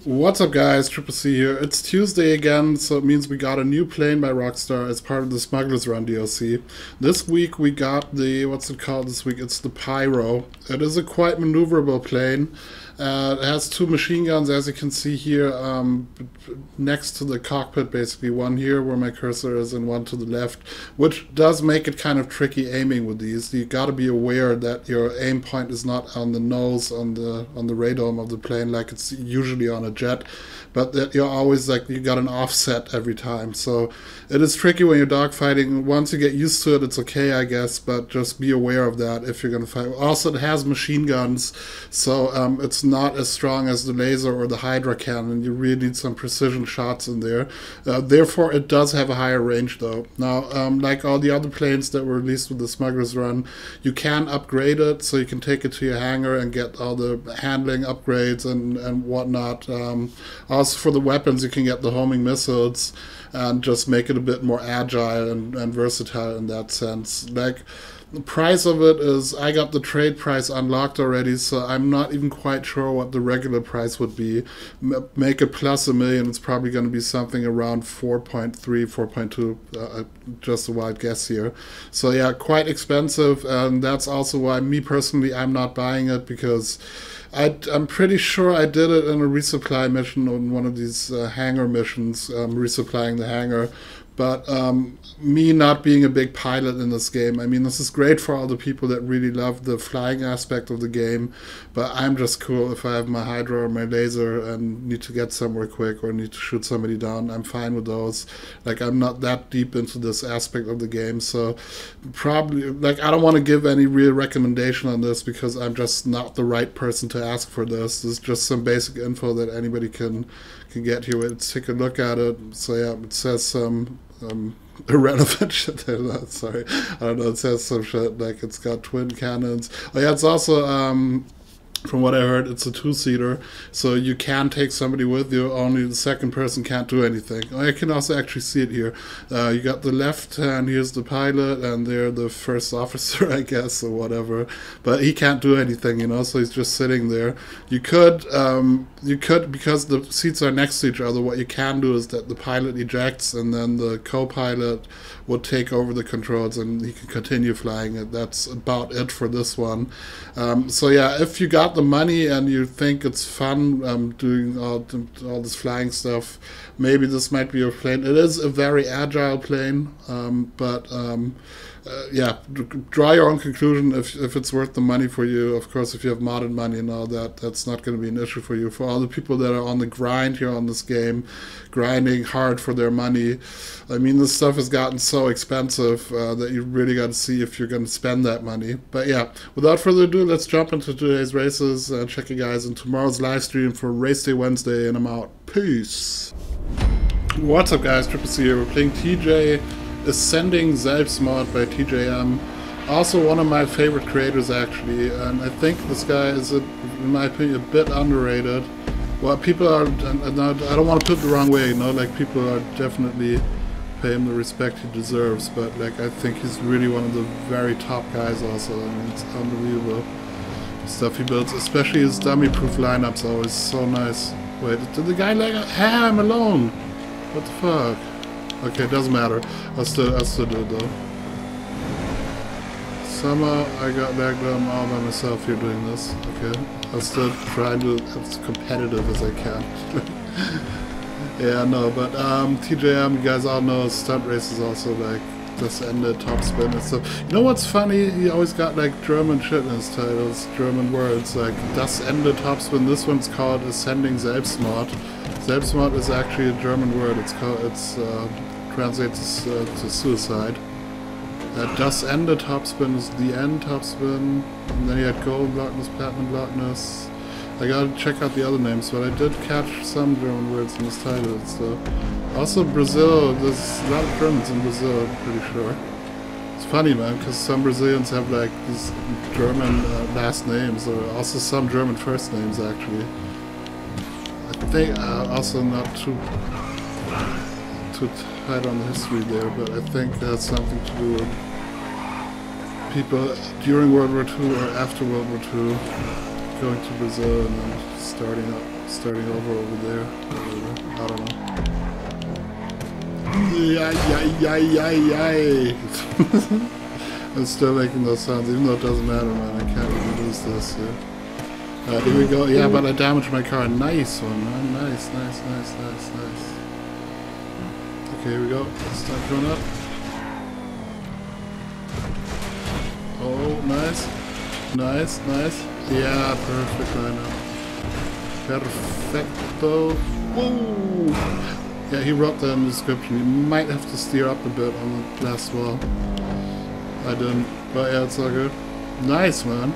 What's up guys, Triple C here. It's Tuesday again, so it means we got a new plane by Rockstar as part of the Smuggler's Run DLC. This week we got the, what's it called this week? It's the PYRO. It is a quite maneuverable plane. It has two machine guns, as you can see here, next to the cockpit basically. One here where my cursor is and one to the left, which does make it kind of tricky aiming with these. You got to be aware that your aim point is not on the nose, on the radome of the plane like it's usually on a jet, but that you're always like, you got an offset every time. So it is tricky when you're dogfighting. Once you get used to it, it's okay, I guess, but just be aware of that if you're going to fight. Also, it has machine guns, so it's not as strong as the laser or the Hydra cannon. You really need some precision shots in there. Therefore, it does have a higher range, though. Now, like all the other planes that were released with the Smuggler's Run, you can upgrade it, so you can take it to your hangar and get all the handling upgrades and whatnot. Also, for the weapons, you can get the homing missiles and just make it a bit more agile and versatile in that sense. Like, the price of it is, I got the trade price unlocked already, so I'm not even quite sure what the regular price would be. Make it plus $1 million, it's probably going to be something around 4.3, 4.2, just a wild guess here. So yeah, quite expensive, and that's also why me personally, I'm not buying it, because I'm pretty sure I did it in a resupply mission on one of these hangar missions, resupplying the hangar. But me not being a big pilot in this game, I mean, this is great for all the people that really love the flying aspect of the game, but I'm just cool if I have my Hydra or my laser and need to get somewhere quick or need to shoot somebody down. I'm fine with those. Like, I'm not that deep into this aspect of the game, so probably, like, I don't want to give any real recommendation on this because I'm just not the right person to ask for this. This is just some basic info that anybody can get here. Let's take a look at it. So yeah, it says some irrelevant shit. Sorry, I don't know. It says some shit like it's got twin cannons. Oh yeah, it's also from what I heard, it's a two-seater, so you can take somebody with you, only the second person can't do anything. I can also actually see it here. You got the left hand, here's the pilot, and they're the first officer, I guess, or whatever. But he can't do anything, you know, so he's just sitting there. You could, because the seats are next to each other, what you can do is that the pilot ejects, and then the co-pilot would take over the controls, and he can continue flying it. That's about it for this one. So yeah, if you got the money and you think it's fun doing all this flying stuff, maybe this might be your plane. It is a very agile plane, but yeah, draw your own conclusion if it's worth the money for you. Of course, if you have modded money and all that, that's not going to be an issue for you. For all the people that are on the grind here on this game, grinding hard for their money, I mean, this stuff has gotten so expensive that you really got to see if you're going to spend that money. But yeah, without further ado, let's jump into today's races. Check you guys in tomorrow's live stream for Race Day Wednesday, and I'm out. Peace. What's up, guys? Triple C here. We're playing Ascending Selbstmord by TJM. Also one of my favorite creators, actually, and I think this guy is, in my opinion, a bit underrated. Well, people are, I don't want to put it the wrong way, you know, like, people are definitely pay him the respect he deserves, but like, I think he's really one of the very top guys also. I mean, it's unbelievable stuff he builds, especially his dummy-proof lineups are always so nice. Wait, did the guy like, hey, I'm alone? What the fuck? Okay, it doesn't matter. I'll still do it though. Somehow I got back down all by myself here doing this. Okay, I'll still try and do it as competitive as I can. Yeah, no, but TJM, you guys all know, stunt races also, like, just ended, top spin and stuff. You know what's funny? He always got like German shit in his titles, German words, like Das Ende, top spin. This one's called Ascending Selbstmord. Selbstmord is actually a German word. It's translates to suicide. Das Ende topspin is the end topspin, and then you had gold blockness, platinum blockness. I gotta check out the other names, but I did catch some German words in this title. So also Brazil, there's a lot of Germans in Brazil, I'm pretty sure. It's funny, man, because some Brazilians have like these German last names, or also some German first names actually. I think also not too tight on the history there, but I think that's something to do with people during World War II or after World War II going to Brazil and then starting up starting over there. I don't know. Yay. I'm still making those sounds, even though it doesn't matter, man. I can't even lose this. Yeah. Here we go. Yeah, but I damaged my car. Nice one, man. Nice. Okay, here we go. Start going up. Oh, nice. Yeah, perfect right now. Perfecto. Whoa! Yeah, he wrote that in the description. You might have to steer up a bit on the last wall. I didn't, but yeah, it's all good. Nice, man.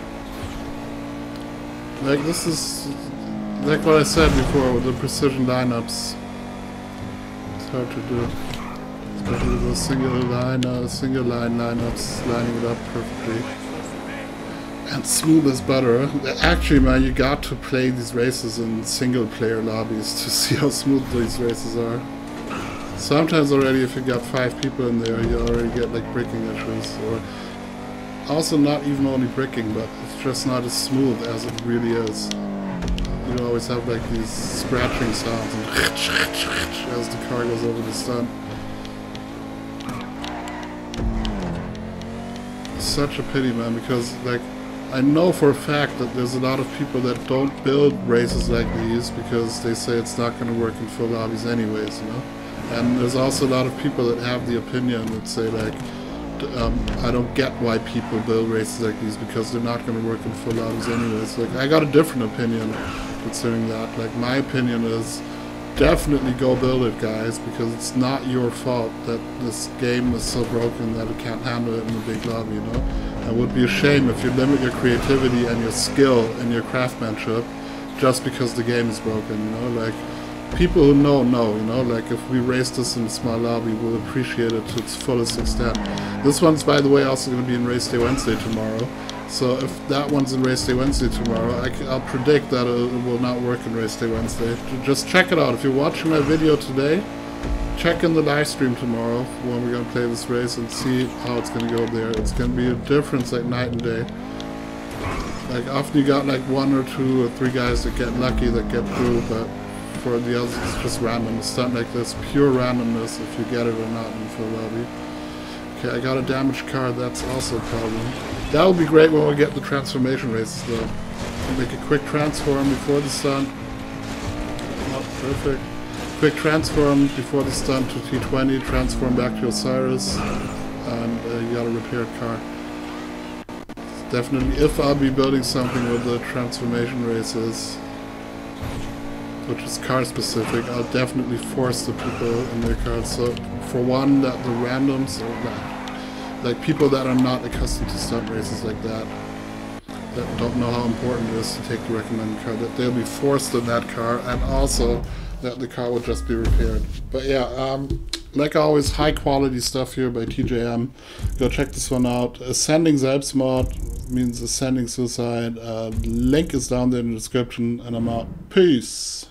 Like, this is like what I said before with the precision lineups. It's hard to do. Especially with those single line lineups, lining it up perfectly. And smooth as butter. Actually, man, you got to play these races in single player lobbies to see how smooth these races are. Sometimes already if you got 5 people in there, you already get like bricking issues. Or also not even only bricking, but it's just not as smooth as it really is. You always have like these scratching sounds and as the car goes over the stunt. Such a pity, man, because like I know for a fact that there's a lot of people that don't build races like these because they say it's not going to work in full lobbies anyways, you know? And there's also a lot of people that have the opinion that say like, I don't get why people build races like these because they're not going to work in full lobbies anyways. Like, I got a different opinion concerning that. Like, my opinion is definitely go build it, guys, because it's not your fault that this game is so broken that it can't handle it in a big lobby, you know? It would be a shame if you limit your creativity and your skill and your craftsmanship just because the game is broken, you know? Like, people who know, you know? Like, if we race this in a small lobby, we'll appreciate it to its fullest extent. This one's, by the way, also going to be in Race Day Wednesday tomorrow. So if that one's in Race Day Wednesday tomorrow, I'll predict that it will not work in Race Day Wednesday. Just check it out. If you're watching my video today, check in the live stream tomorrow when we're going to play this race and see how it's going to go there. It's going to be a difference like night and day. Like often you got like 1 or 2 or 3 guys that get lucky that get through, but for the others it's just random. A stunt like this, pure randomness if you get it or not in the full lobby. Okay, I got a damaged car, that's also a problem. That would be great when we get the transformation races though. Make a quick transform before the stunt. Oh, perfect. Quick transform before the stunt to T20, transform back to Osiris, and you got a repaired car. Definitely, if I'll be building something with the transformation races, which is car specific, I'll definitely force the people in their cars. So, for one, that the randoms, or like people that are not accustomed to stunt races like that don't know how important it is to take the recommended car, that they'll be forced in that car, and also that the car will just be repaired. But yeah, like always, high quality stuff here by TJM. Go check this one out. Ascending Selbstmord means ascending suicide. Link is down there in the description, and I'm out. Peace.